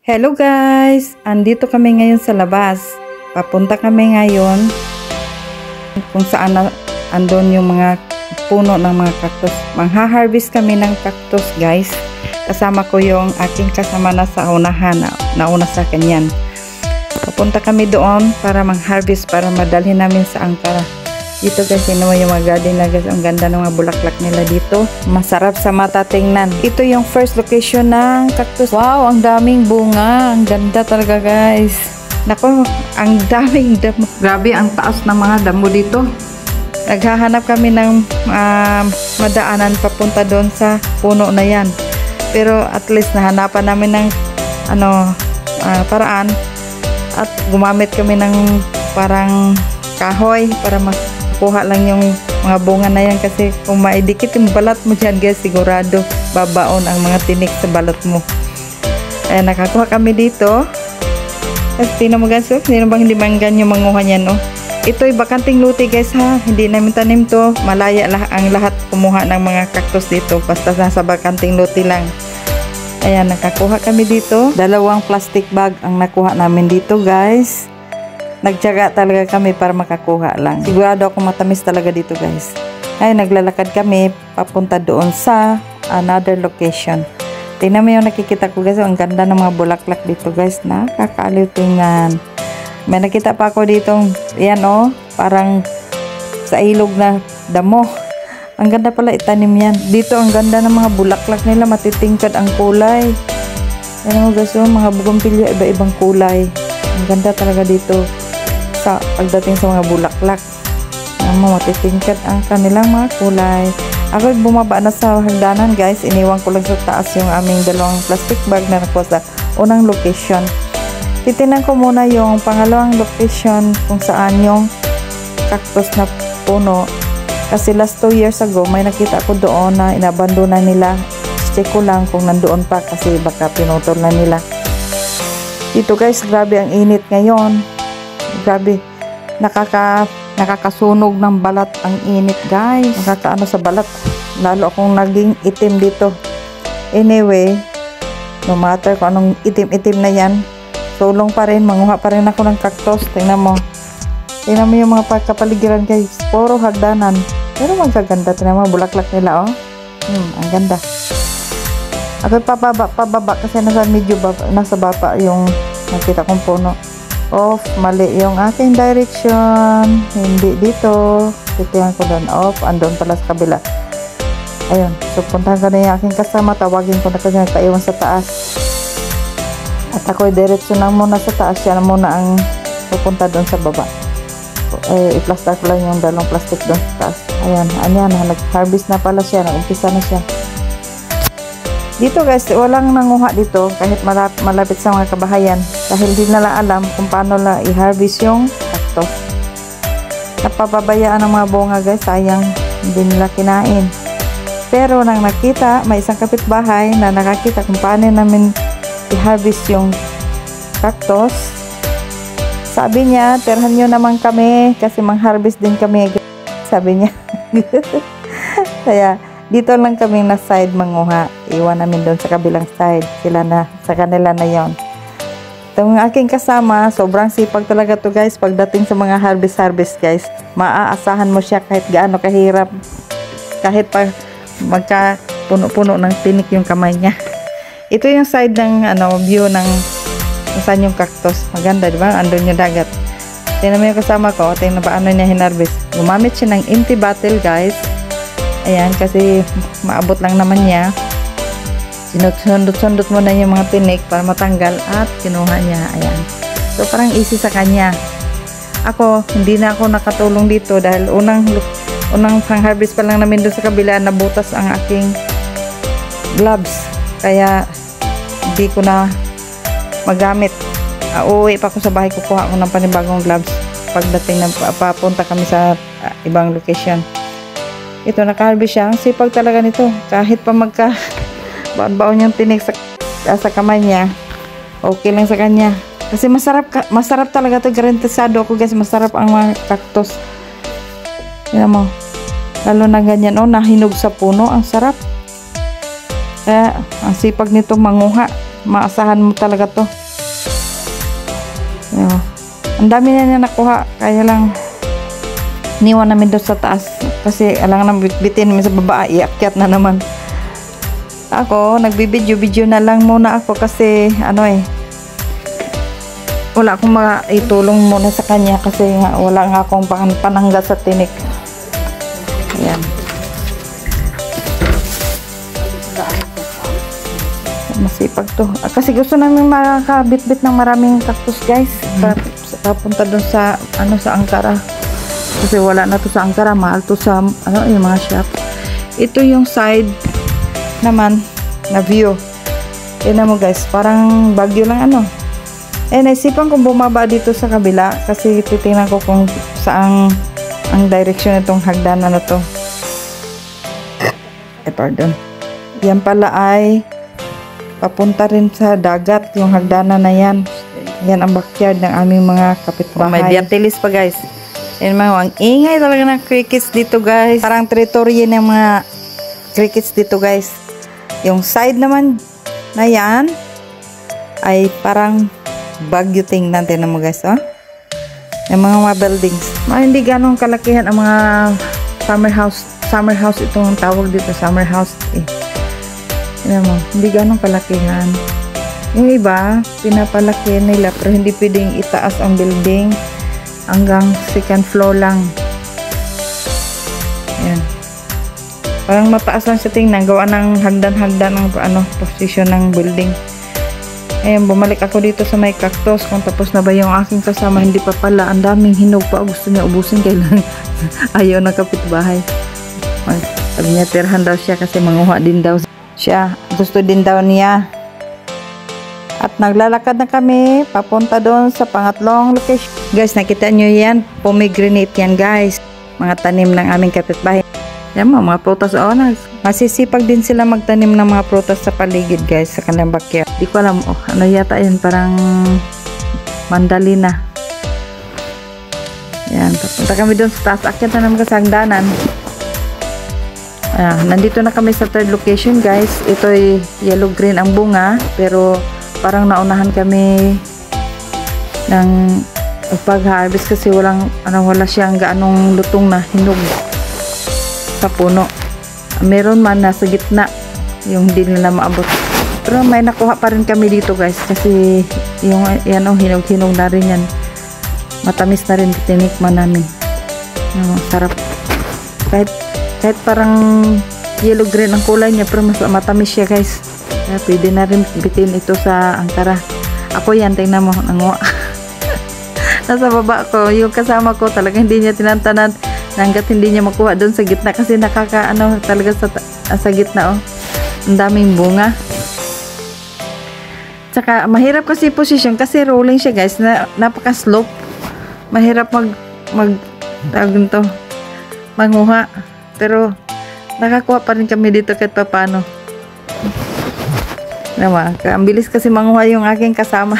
Hello guys! Andito kami ngayon sa labas. Papunta kami ngayon kung saan andon yung mga puno ng mga cactus. Mangha-harvest kami ng cactus guys. Kasama ko yung aking kasama na sa unahan, nauna sa kanyan. Papunta kami doon para mang-harvest para madalhin namin sa Angkara. Dito guys, yun yung mga garden na guys. Ang ganda ng mga bulaklak nila dito. Masarap sa mata tingnan. Ito yung first location ng cactus. Wow, ang daming bunga. Ang ganda talaga guys. Nako, ang daming damo. Grabe, ang taas ng mga damo dito. Naghahanap kami ng madaanan papunta doon sa puno na yan. Pero at least nahanapan namin ng paraan. At gumamit kami ng parang kahoy para kuha lang yung mga bunga na yan, kasi kung maidikit yung balat mo dyan guys, sigurado babaon ang mga tinik sa balat mo. Ayan, nakakuha kami dito. Tapos tingnan mo guys, hindi bang ganyan manguha niyan, oh. Ito'y bakanting luti guys ha, hindi namin tanim to. Malaya ang lahat kumuha ng mga cactus dito, basta nasa bakanting luti lang. Ayan, nakakuha kami dito. 2 plastic bag ang nakuha namin dito guys. Nagtiyaga talaga kami para makakuha lang. Sigurado ako matamis talaga dito guys. Ay, naglalakad kami papunta doon sa another location. Tingnan mo yung nakikita ko guys. Ang ganda ng mga bulaklak dito guys. Nakakaaliw tingnan. May nakita pa ako dito. Yan oh. Parang sa ilog na damo. Ang ganda pala itanim yan. Dito ang ganda ng mga bulaklak nila. Matitingkad ang kulay. Yan mo guys oh. Mga bugambilla iba-ibang kulay. Ang ganda talaga dito. Pagdating sa mga bulaklak, matitingkad ang kanilang mga kulay. Ako bumaba na sa hagdanan guys, iniwan ko lang sa taas yung aming 2 plastic bag na nakuha sa unang location. Titinan ko muna yung pangalawang location kung saan yung cactus na puno, kasi last 2 years ago may nakita ko doon na inabandona nila. Check ko lang kung nandoon pa, kasi baka pinutol na nila. Dito guys, grabe ang init ngayon. Grabe, nakakasunog ng balat ang init guys. Nakakaano sa balat, lalo akong naging itim dito. Anyway, no matter kung anong itim-itim na yan, sulong pa rin, manguha pa rin ako ng cactus. Tingnan mo yung mga kapaligiran guys, puro hagdanan, pero magaganda. Tingnan mo bulaklak nila oh. Ang ganda. Ako pababa kasi nasa baba yung nakita kong puno. Off, mali yung aking direction. Hindi dito. Titihan ko doon. Off, andun pala sa kabila. Ayun. So, puntahan ko na yung aking kasama. Tawagin ko na kasi nagtaiwan sa taas. At ako diretso na muna sa taas. Siya na muna ang pupunta doon sa baba. I-plaster ko lang yung 2 plastic doon sa taas. Ayan. Nag-harvest na pala siya. Nag-umpisa na siya. Dito guys, walang nanguha dito kahit malapit sa mga kabahayan, dahil di nila alam kung paano la i-harvest yung cactus. Napapabayaan ang mga bunga guys, sayang hindi nila kinain. Pero nang nakita, may isang kapitbahay na nakakita kung paano namin i-harvest yung cactus. Sabi niya, tirhan nyo naman kami kasi mang-harvest din kami, sabi niya. Kaya dito lang kami na side manguha. Iwan namin doon sa kabilang side. Sa kanila na yon. Itong aking kasama, sobrang sipag talaga to guys. Pagdating sa mga harvest guys, maaasahan mo siya kahit gaano kahirap. Kahit pa magka puno-puno ng tinik yung kamay niya. Ito yung side ng view ng kung saan yung cactus. Maganda, di ba? Andun yung dagat. Tingnan mo yung kasama ko. Tingnan paano niya hinarvest. Gumamit siya ng empty bottle guys. Ayan, kasi maabot lang naman niya. Sinundot-sundot mo na yung mga tinik para matanggal at kinuha niya. Ayan. So, parang easy sa kanya. Ako, hindi na ako nakatulong dito dahil unang pang-harvest pa lang namin doon sa kabila, nabutas ang aking gloves. Kaya, hindi ko na magamit. Uuwi pa ako sa bahay, kukuha ko ng panibagong gloves pagdating na papunta kami sa ibang location. Ito, naka-harvest siya. Ang sipag talaga nito. Kahit pa baon yung tinik sa kamay niya, okay lang sa kanya. Kasi masarap talaga ito. Garantisado ako guys, masarap ang mga cactus. Tignan mo. Lalo na ganyan. Nahinog sa puno. Ang sarap. Kaya, ang sipag nito manguha. maasahan mo talaga to. Ayan. Ang dami na niya nakuha, kaya lang niwan namin doon sa taas kasi alang nang bitbitin namin sa baba, iakyat na naman. Ako, nagbibideo-video na lang muna ako kasi wala akong maitulong muna sa kanya kasi nga, wala nga akong panangga sa tinik. Ayan. Masipag to. Kasi gusto namin makakabit-bit ng maraming cactus, guys. Papunta doon sa sa Ankara. Kasi wala na to sa Ankara, mahal to sa yung mga shop. Ito yung side naman na view. Yan mo, guys, parang Baguio lang naisipan kong bumaba dito sa kabila kasi titingnan ko kung saan ang direction nitong hagdanan na to. Pardon. Yan pala ay papunta rin sa dagat yung hagdanan na yan. Yan ang backyard ng aming mga kapitbahay. May diatilis pa, guys. Yan mga, ang ingay talaga ng crickets dito, guys. Parang teritoryo ng mga crickets dito, guys. Yung side naman na yan ay parang Baguio, tingnan natin mo, guys. Yung mga buildings. Hindi ganong kalakihan ang mga summer house. Summer house itong tawag dito, summer house. Yan mo, hindi ganong kalakihan. Yung iba, pinapalaki nila pero hindi pwedeng itaas ang building hanggang second floor lang. Yan. Parang mataas lang siya tingnan, gawa ng hagdan-hagdan ng position ng building. Ayan, bumalik ako dito sa may cactus kung tapos na ba yung aking kasama. Hindi pa pala, ang daming hinog pa, gusto niya ubusin, kailangan ayaw ng kapitbahay. Sabi niya, tirhan daw siya kasi manguha din daw siya, gusto din daw niya. At naglalakad na kami papunta doon sa pangatlong location. Guys, nakita nyo yan, pomegranate yan, guys, mga tanim ng aming kapitbahay. Yan mga prutas. Masisipag din sila magtanim ng mga prutas sa paligid, guys, sa kanilang backyard. Di ko alam, yata yan, parang mandalina. Yan, papunta kami doon sa taas. Akyat na naman kasi hagdanan. Nandito na kami sa third location, guys. Ito ay yellow-green ang bunga, pero parang naunahan kami ng pag-harvest kasi wala siyang gaanong lutong na hinog sa puno. Meron man nasa gitna yung hindi nila maabot, pero may nakuha pa rin kami dito, guys, kasi yung hinog-hinog na rin yan, matamis na rin, tinikman namin. Sarap, kahit parang yellow green ang kulay niya pero mas matamis siya, guys. Kaya pwede na rin bitin ito sa Ankara. Ako yan, tingnan mo, nanguha. Nasa baba ko, yung kasama ko talaga hindi niya tinantanan hanggat hindi niya makuha doon sa gitna kasi talaga sa gitna. Ang daming bunga. Tsaka mahirap kasi position kasi rolling siya, guys, napaka slope. Mahirap manguha, pero nakakuha pa rin kami dito kahit paano. Ang bilis kasi manguha yung aking kasama.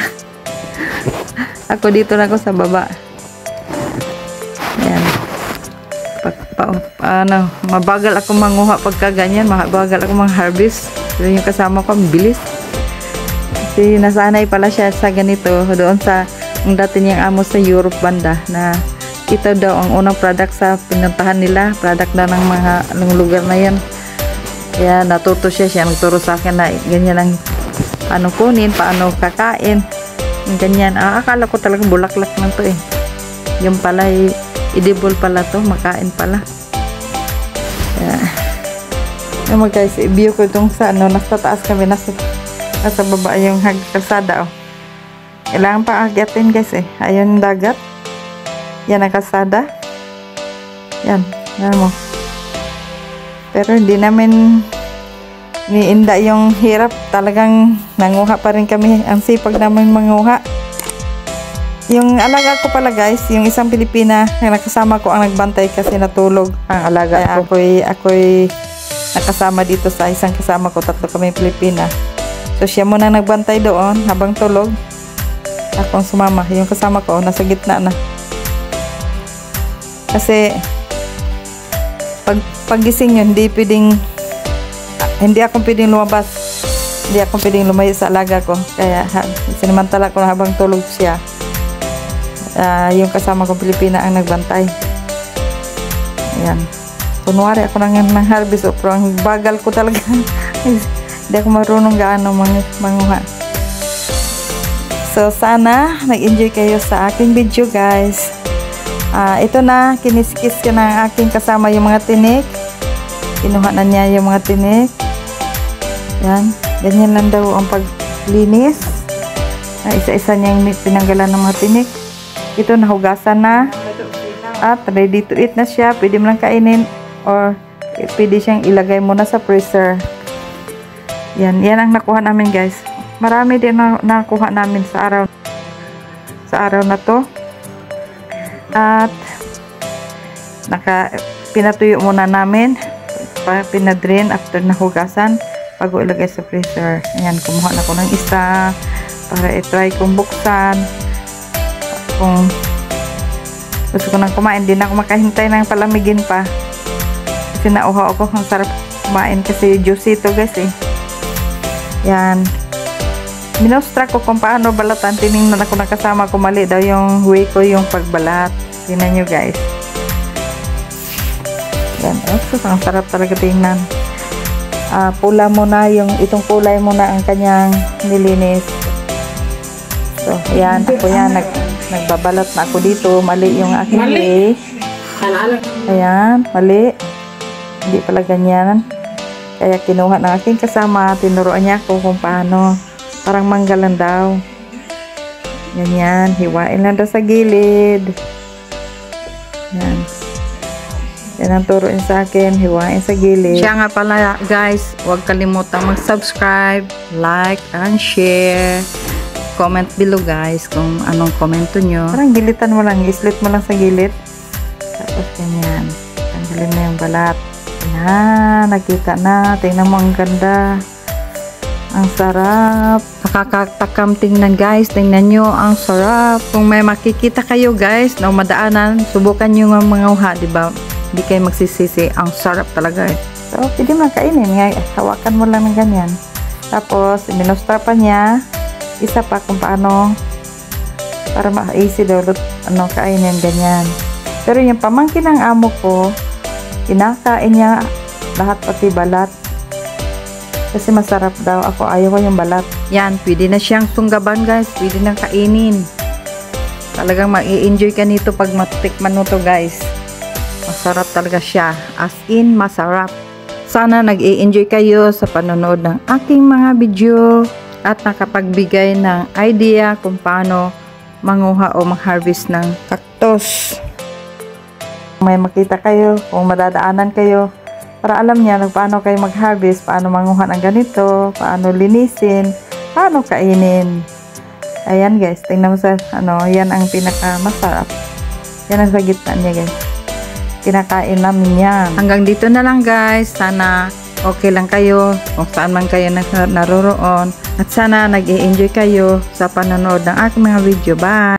Ako dito na ako sa baba. Ayan. Mabagal ako manguha pagka ganyan, mabagal ako mang-harvest. Pero yung kasama ko, bilis. Kasi nasanay pala siya sa ganito doon sa dati niyang amo sa Europe banda, na ito daw ang unang product sa pinuntahan nila, product daw ng lugar na yan. Kaya natuto siya nagturo sa akin na ganyan ang paano kunin, paano kakain, ganyan. Akala ko talagang bulaklak lang to yung pala edible pala to, makain pala. Yung guys, i-view ko itong sa nasa taas kami, nasa baba yung kalsada. Kailangan pa agyatin, guys, ayun dagat, yan ang kalsada, yan mo. Pero hindi namin niinda yung hirap, talagang nanguha pa rin kami, ang sipag namin manguha. Yung alaga ko pala, guys, yung isang Pilipina na nakasama ko ang nagbantay kasi natulog ang alaga. Ako'y nakasama dito sa isang kasama ko, tatlo kami Pilipina. So siya muna nagbantay doon habang tulog. Akong sumama, yung kasama ko nasa gitna na. Kasi paggising yun, hindi ako pwedeng lumabas Hindi ako pwedeng lumayo sa alaga ko. Kaya sinamantala ko na habang tulog siya. Yung kasama kong Pilipina ang nagbantay. Ayan. Kunwari ako nang harvest, pero ang bagal ko talaga. Hindi ako marunong gaano manguha. So, sana nag-enjoy kayo sa aking video, guys. Ito na, kiniskis ko na aking kasama yung mga tinik. Kinuha na niya yung mga tinik. Yan. Ganyan lang daw ang paglinis. Isa-isa niyang pinanggalan ng mga tinik. Ito, nahugasan na. At ready to eat na siya. Pwede mo lang kainin or pwede siyang ilagay muna sa freezer. Yan. Yan ang nakuha namin, guys. Marami din na nakuha namin sa araw na to. At pinatuyo muna namin. Pinadrain after nahugasan bago ilagay sa freezer. Ayan, kumuha na ko ng isa para i-try kong buksan. Kung gusto ko nang kumain, din ako makahintay ng palamigin pa kasi nauhaw ako. Ang sarap kumain kasi juicy ito, guys, eh. Yan, minustra ko kung paano balatan. Tinignan ako ng kasama ko, mali daw yung way ko yung pagbalat. Tingnan nyo, guys. Yan, ang sarap talaga tingnan. Pula muna itong kulay muna ang kanyang nilinis. So, ayan, ako yan, nagbabalat na ako dito. Mali yung aking way. Ayan, mali. Hindi pala ganyan. Kaya kinuha ng aking kasama, tinuruan niya ako kung paano. Parang manggalan daw. Ganyan, hiwain lang daw sa gilid. Yan. Yan ang turuin sa akin, hiwain sa gilid. Siya nga pala, guys, huwag kalimutang mag-subscribe, like, and share. Comment below, guys, kung anong komento nyo. Parang gilitan mo lang, islit mo lang sa gilid. Tapos ganyan. Tanggalin mo yung balat. Yan, nakita na. Tingnan mo, ang ganda. Ang sarap. Nakakatakam tingnan, guys. Tingnan nyo, ang sarap. Kung may makikita kayo, guys, na madaanan, subukan nyo nga mga uha, diba? Hindi kayo magsisisi. Ang sarap talaga, eh. So, pwede mo kainin. Hawakan mo lang ng ganyan. Tapos, minustra pa niya. Isa pa kung paano para ma-easy daw kainin ganyan. Pero yung pamangkin ng amo ko, kinakain niya lahat pati balat. Kasi masarap daw. Ako ayaw ko yung balat. Yan, pwede na siyang tunggaban, guys. Pwede nang kainin. Talagang ma-i-enjoy ka nito pag matikman mo to, guys. Masarap talaga siya. As in, masarap. Sana nag-i-enjoy kayo sa panonood ng aking mga video at nakapagbigay ng idea kung paano manguha o mag-harvest ng cactus. Kung may makita kayo, kung madadaanan kayo, para alam niya paano kayo mag-harvest, paano manguha ng ganito, paano linisin, paano kainin. Ayan, guys, tingnan mo sa yan ang pinakamasarap. Yan ang sa gitna niya, guys. Kinakain namin yan. Hanggang dito na lang, guys. Sana okay lang kayo kung saan man kayo naroroon. At sana nag-i-enjoy kayo sa panonood ng aking mga video. Bye!